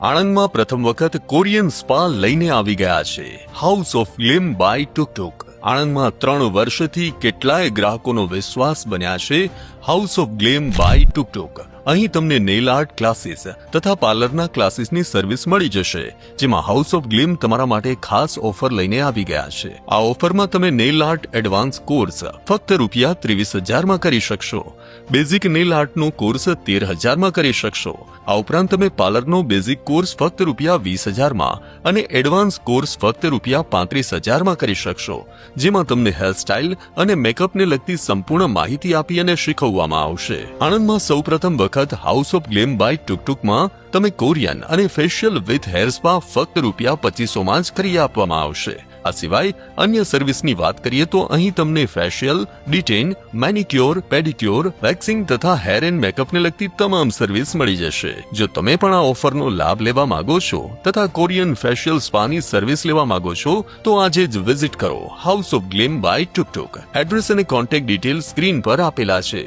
આણંદમાં પ્રથમ વખત કોરિયન સ્પા લઈને આવી ગયા છે હાઉસ ઓફ ગ્લેમ બાય ટુકટુક। આણંદમાં 3 વર્ષથી કેટલાય ગ્રાહકોનો વિશ્વાસ બન્યા છે હાઉસ ઓફ ગ્લેમ બાય ટુકટુક। અહીં તમને નેલ આર્ટ ક્લાસીસ તથા પાર્લરના ક્લાસીસની સર્વિસ મળી જશે, જેમાં હાઉસ ઓફ ગ્લેમ તમારા માટે ખાસ ઓફર લઈને આવી ગયા છે। આ ઓફરમાં તમે નેલ આર્ટ એડવાન્સ કોર્સ ફક્ત ₹23,000 માં કરી શકશો, બેઝિક નેલ આર્ટનો કોર્સ 13,000 માં કરી શકશો। આ ઉપરાંત તમે પાર્લરનો બેઝિક કોર્સ ફક્ત ₹20,000 માં અને એડવાન્સ કોર્સ ફક્ત ₹35,000 માં કરી શકશો, જેમાં તમને હેરસ્ટાઇલ અને મેકઅપને લગતી સંપૂર્ણ માહિતી આપી અને શીખવવામાં આવશે। આણંદમાં સૌપ્રથમ વખત હાઉસ ઓફ ગ્લેમ બાય ટુકટુકમાં તમે કોરિયન અને ફેશિયલ વિથ હેર સ્પા ફક્ત ₹2,500 માં જ કરી આપવામાં આવશે। આ સિવાય અન્ય સર્વિસની વાત કરીએ તો અહીં તમને facial, detain, manicure, pedicure, waxing તથા હેર એન્ડ મેકઅપને લગતી તમામ સર્વિસ મળી જશે। જો તમે પણ આ ઓફરનો લાભ લેવા માંગો છો તથા કોરિયન ફેશિયલ સ્પાની સર્વિસ લેવા માંગો છો તો આજે જ વિઝિટ કરો House of Glam by Tuktuk. Address અને કોન્ટેક્ટ ડિટેલ સ્ક્રીન પર આપેલા છે।